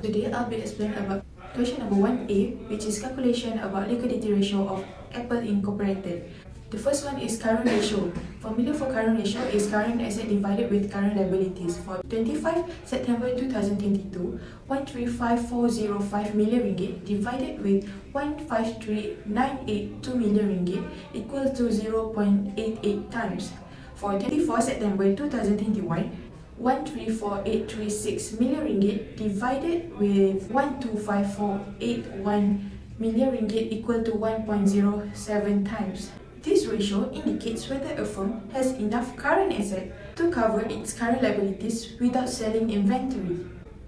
Today I'll be explaining about question number 1A, which is calculation about liquidity ratio of Apple Incorporated. The first one is current ratio. Formula for current ratio is current asset divided with current liabilities. For 25 September 2022, 135,405 million ringgit divided with 153,982 million ringgit equals to 0.88 times. For 24 September 2021, 134,836 million ringgit divided with 125,481 million ringgit equal to 1.07 times. This ratio indicates whether a firm has enough current asset to cover its current liabilities without selling inventory.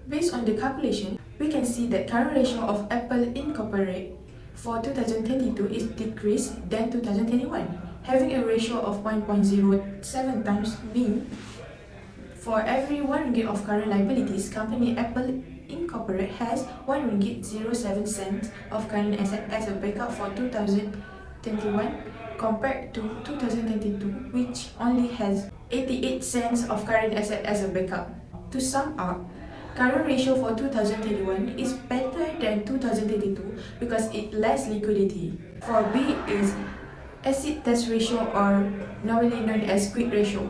Based on the calculation, we can see that current ratio of Apple Incorporated for 2022 is decreased than 2021, having a ratio of 1.07 times, mean for every 1 ringgit of current liabilities, company Apple Incorporated has 1 ringgit 07 cents of current asset as a backup for 2021 compared to 2022, which only has 88 cents of current asset as a backup. To sum up, current ratio for 2021 is better than 2022 because it lacks liquidity. For B is acid test ratio, or normally known as quick ratio.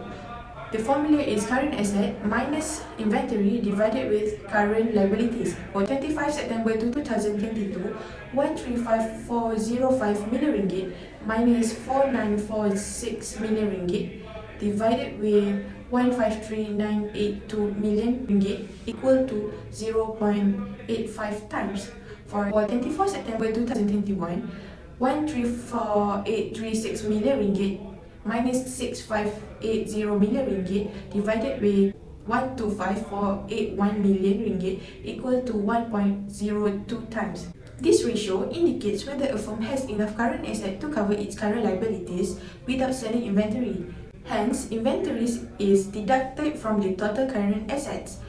The formula is current asset minus inventory divided with current liabilities. For 25 September 2022, 135,405 million ringgit minus 4,946 million ringgit divided with 153,982 million ringgit equal to 0.85 times. For 24 September 2021, 134,836 million ringgit minus 6,580 million ringgit divided with 125,481 million ringgit equal to 1.02 times. This ratio indicates whether a firm has enough current asset to cover its current liabilities without selling inventory. Hence, inventories is deducted from the total current assets.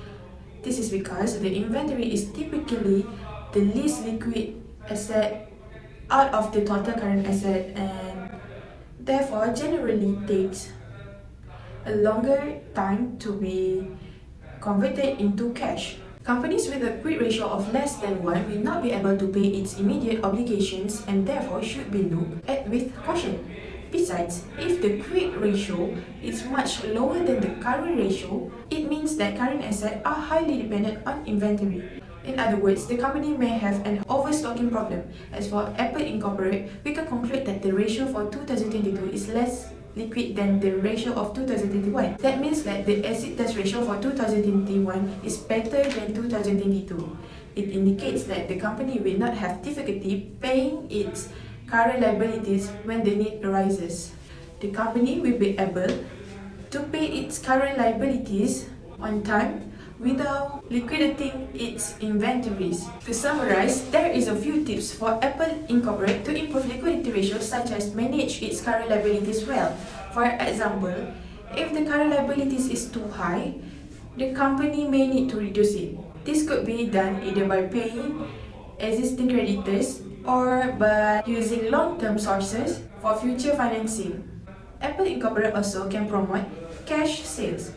This is because the inventory is typically the least liquid asset out of the total current asset, and therefore generally takes a longer time to be converted into cash. Companies with a quick ratio of less than 1 will not be able to pay its immediate obligations and therefore should be looked at with caution. Besides, if the quick ratio is much lower than the current ratio, it means that current assets are highly dependent on inventory. In other words, the company may have an overstocking problem. As for Apple Incorporated, we can conclude that the ratio for 2022 is less liquid than the ratio of 2021. That means that the acid test ratio for 2021 is better than 2022. It indicates that the company will not have difficulty paying its current liabilities when the need arises. The company will be able to pay its current liabilities on time without liquidating its inventories. To summarize, there is a few tips for Apple Incorporated to improve liquidity ratios, such as manage its current liabilities well. For example, if the current liabilities is too high, the company may need to reduce it. This could be done either by paying existing creditors or by using long-term sources for future financing. Apple Incorporated also can promote cash sales.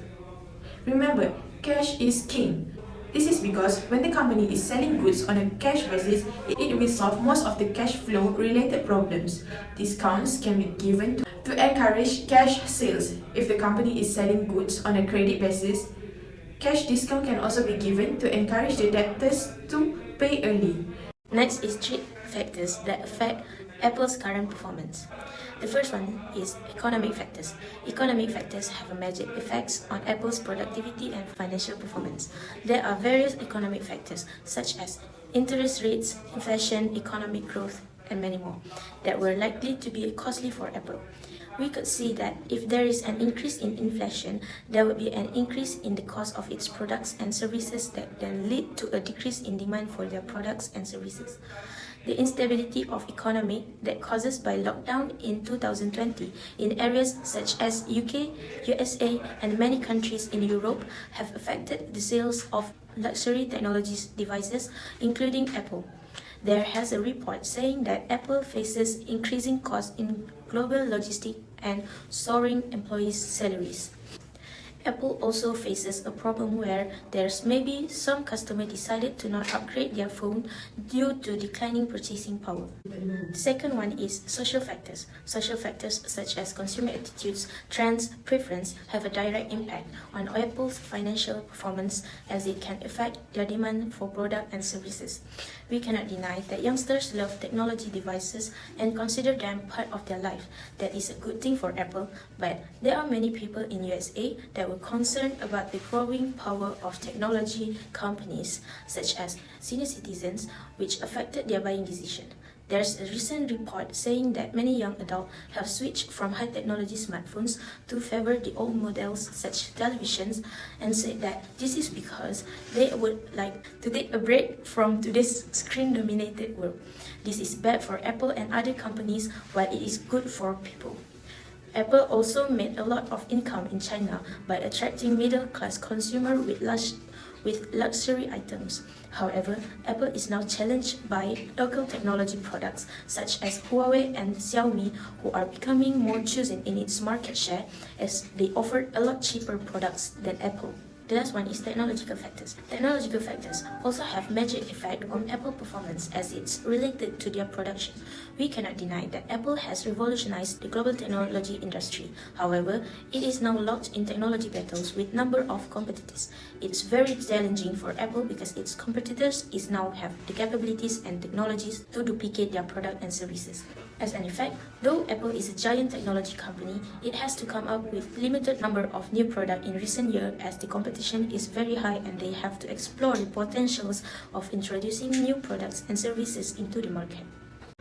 Remember, cash is king. This is because when the company is selling goods on a cash basis, it will solve most of the cash flow related problems. Discounts can be given to encourage cash sales. If the company is selling goods on a credit basis, cash discount can also be given to encourage the debtors to pay early. Next is 3 factors that affect Apple's current performance. The first one is economic factors. Economic factors have major effects on Apple's productivity and financial performance. There are various economic factors such as interest rates, inflation, economic growth, and many more that were likely to be costly for Apple. We could see that if there is an increase in inflation, there would be an increase in the cost of its products and services that then lead to a decrease in demand for their products and services. The instability of economy that causes by lockdown in 2020 in areas such as UK, USA, and many countries in Europe have affected the sales of luxury technologies devices, including Apple. There has a report saying that Apple faces increasing costs in global logistics and soaring employees' salaries. Apple also faces a problem where there's maybe some customer decided to not upgrade their phone due to declining purchasing power. The second one is social factors. Social factors such as consumer attitudes, trends, preference have a direct impact on Apple's financial performance as it can affect their demand for product and services. We cannot deny that youngsters love technology devices and consider them part of their life. That is a good thing for Apple, but there are many people in USA that were concerned about the growing power of technology companies such as senior citizens, which affected their buying decision. There's a recent report saying that many young adults have switched from high technology smartphones to favor the old models such televisions and said that this is because they would like to take a break from today's screen-dominated world. This is bad for Apple and other companies while it is good for people. Apple also made a lot of income in China by attracting middle-class consumers with luxury items. However, Apple is now challenged by local technology products such as Huawei and Xiaomi, who are becoming more chosen in its market share as they offer a lot cheaper products than Apple. The last one is technological factors. Technological factors also have major effect on Apple performance as it's related to their production. We cannot deny that Apple has revolutionized the global technology industry. However, it is now locked in technology battles with number of competitors. It's very challenging for Apple because its competitors is now have the capabilities and technologies to duplicate their product and services. As an effect, though Apple is a giant technology company, it has to come up with limited number of new products in recent years as the competition is very high and they have to explore the potentials of introducing new products and services into the market.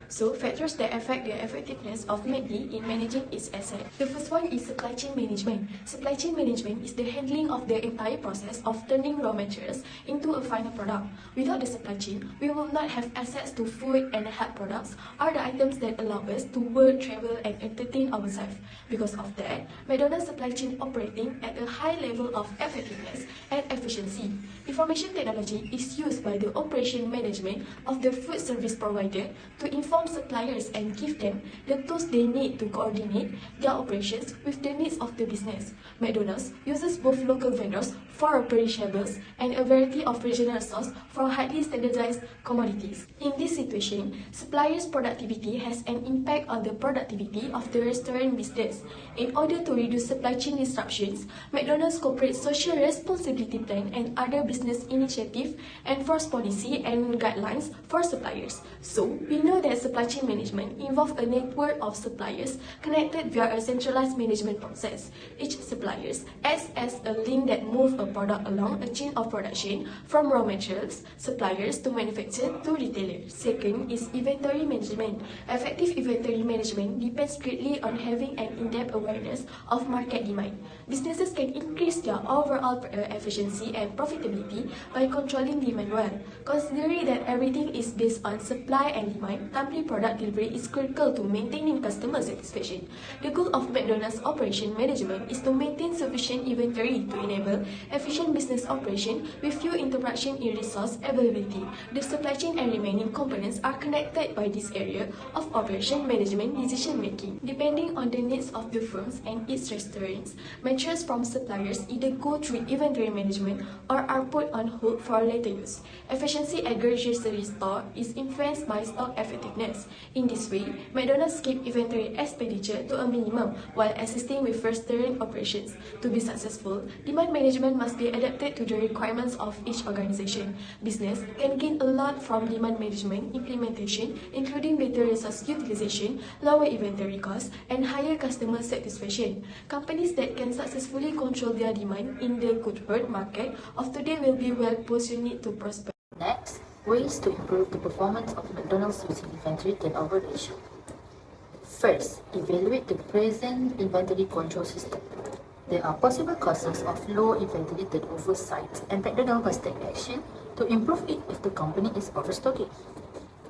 So, factors that affect the effectiveness of MACD in managing its asset. The first one is supply chain management. Supply chain management is the handling of the entire process of turning raw materials into a final product. Without the supply chain, we will not have access to food and health products or the items that allow us to work, travel, and entertain ourselves. Because of that, McDonald's supply chain operating at a high level of effectiveness and efficiency. Information technology is used by the operation management of the food service provider to inform suppliers and give them the tools they need to coordinate their operations with the needs of the business. McDonald's uses both local vendors for perishables and a variety of regional sources for highly standardized commodities. In this situation, suppliers' productivity has an impact on the productivity of the restaurant business. In order to reduce supply chain disruptions, McDonald's corporate social responsibility plan and other business initiatives enforce policy and guidelines for suppliers. So, we know that supply chain management involves a network of suppliers connected via a centralized management process. Each supplier acts as a link that moves a product along a chain of production from raw materials, suppliers to manufacturer to retailers. Second is inventory management. Effective inventory management depends greatly on having an in-depth awareness of market demand. Businesses can increase their overall efficiency and profitability by controlling demand well. Considering that everything is based on supply and demand, timely product delivery is critical to maintaining customer satisfaction. The goal of McDonald's operation management is to maintain sufficient inventory to enable efficient business operation with few interruptions in resource availability. The supply chain and remaining components are connected by this area of operation management decision making. Depending on the needs of the firms and its restaurants, materials from suppliers either go through inventory management or are put on hold for later use. Efficiency at grocery store is influenced by stock effectiveness. In this way, McDonald's keep inventory expenditure to a minimum while assisting with restaurant operations. To be successful, demand management must be adapted to the requirements of each organization. Business can gain a lot from demand management implementation, including better resource utilization, lower inventory costs, and higher customer satisfaction. Companies that can successfully control their demand in the good market of today will be well positioned to prosper. Next, ways to improve the performance of McDonald's using inventory turnover ratio. First, evaluate the present inventory control system. There are possible causes of low inventory turnover sites, and McDonald's must take action to improve it if the company is overstocking.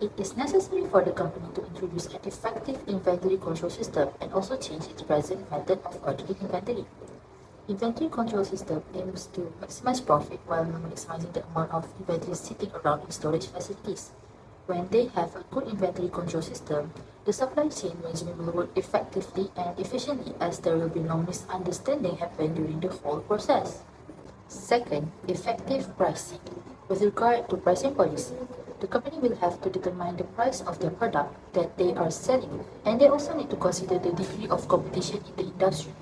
It is necessary for the company to introduce an effective inventory control system and also change its present method of ordering inventory. Inventory control system aims to maximize profit while maximizing the amount of inventory sitting around in storage facilities. When they have a good inventory control system, the supply chain management will work effectively and efficiently as there will be no misunderstanding happen during the whole process. Second, effective pricing. With regard to pricing policy, the company will have to determine the price of their product that they are selling, and they also need to consider the degree of competition in the industry.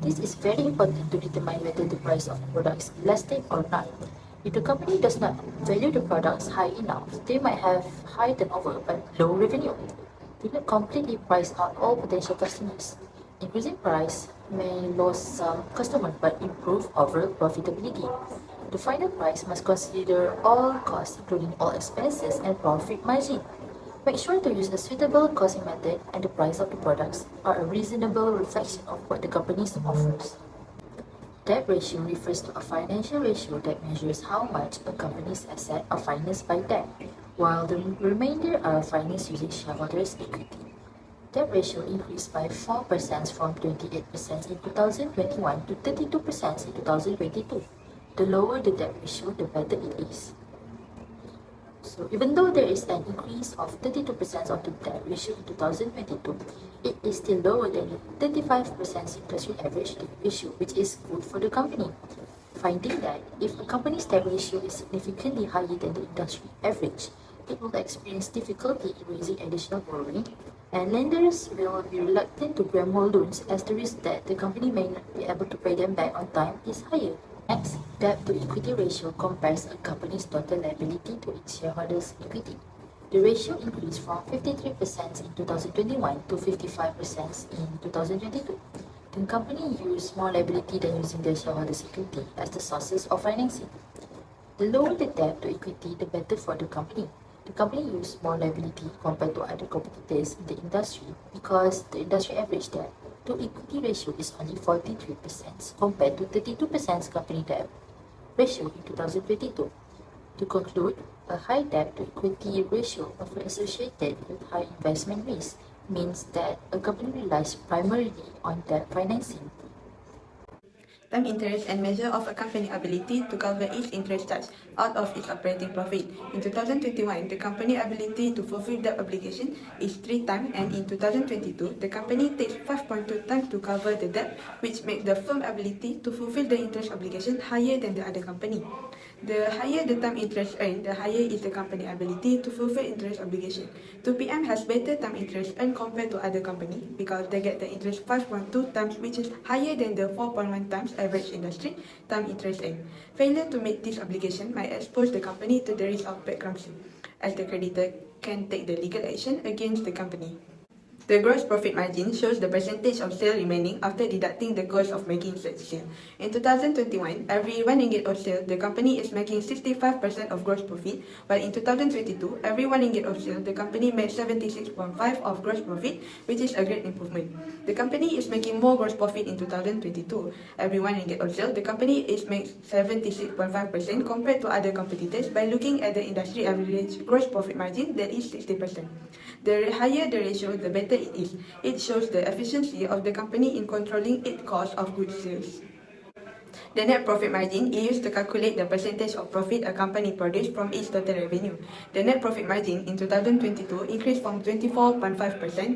This is very important to determine whether the price of the product is elastic or not. If the company does not value the products high enough, they might have high turnover but low revenue. Do not completely price out all potential customers. Increasing price may lose some customers but improve overall profitability. The final price must consider all costs, including all expenses and profit margin. Make sure to use a suitable costing method and the price of the products are a reasonable reflection of what the company offers. Debt ratio refers to a financial ratio that measures how much a company's assets are financed by debt, while the remainder are financed using shareholders' equity. Debt ratio increased by 4% from 28% in 2021 to 32% in 2022. The lower the debt ratio, the better it is. So even though there is an increase of 32% of the debt ratio in 2022, it is still lower than the 35% industry average debt ratio, which is good for the company. Finding that if a company's debt ratio is significantly higher than the industry average, it will experience difficulty in raising additional borrowing, and lenders will be reluctant to grant more loans as the risk that the company may not be able to pay them back on time is higher. Next, debt to equity ratio compares a company's total liability to its shareholders' equity. The ratio increased from 53% in 2021 to 55% in 2022. The company used more liability than using their shareholders' equity as the sources of financing. The lower the debt to equity, the better for the company. The company used more liability compared to other competitors in the industry because the industry average debt to equity ratio is only 43% compared to 32% company debt ratio in 2022. To conclude, a high debt to equity ratio often associated with high investment risk means that a company relies primarily on debt financing. Term interest and measure of a company's ability to cover its interest charge out of its operating profit. In 2021, the company's ability to fulfill debt obligation is 3 times, and in 2022, the company takes 5.2 times to cover the debt, which makes the firm's ability to fulfill the interest obligation higher than the other company. The higher the term interest earned, the higher is the company's ability to fulfill interest obligation. 2PM has better term interest earned compared to other companies because they get the interest 5.2 times, which is higher than the 4.1 times average industry term interest earned. Failure to meet this obligation might expose the company to the risk of bankruptcy, as the creditor can take the legal action against the company. The gross profit margin shows the percentage of sale remaining after deducting the cost of making such sale. In 2021, every 1 ringgit of sale, the company is making 65% of gross profit, while in 2022, every 1 ringgit of sale, the company made 76.5 of gross profit, which is a great improvement. The company is making more gross profit in 2022. Every 1 ringgit of sale, the company is making 76.5% compared to other competitors by looking at the industry average gross profit margin, that is 60%. The higher the ratio, the better it is. It shows the efficiency of the company in controlling its cost of goods sales. The net profit margin is used to calculate the percentage of profit a company produced from its total revenue. The net profit margin in 2022 increased from 24.5%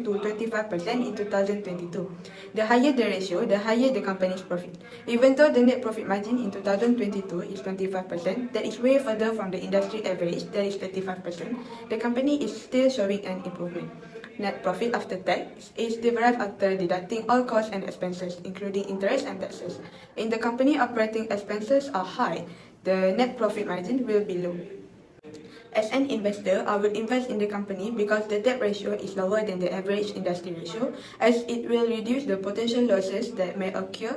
to 25% in 2022. The higher the ratio, the higher the company's profit. Even though the net profit margin in 2022 is 25%, that is way further from the industry average, that is 35%, the company is still showing an improvement. Net profit after tax is derived after deducting all costs and expenses, including interest and taxes. In the company operating expenses are high, the net profit margin will be low. As an investor, I will invest in the company because the debt ratio is lower than the average industry ratio, as it will reduce the potential losses that may occur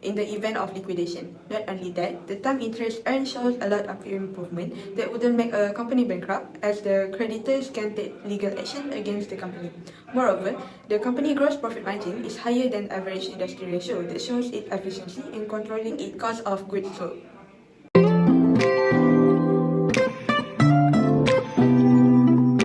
in the event of liquidation. Not only that, the term interest earned shows a lot of improvement that wouldn't make a company bankrupt, as the creditors can take legal action against the company. Moreover, the company gross profit margin is higher than average industry ratio that shows its efficiency in controlling its cost of goods sold.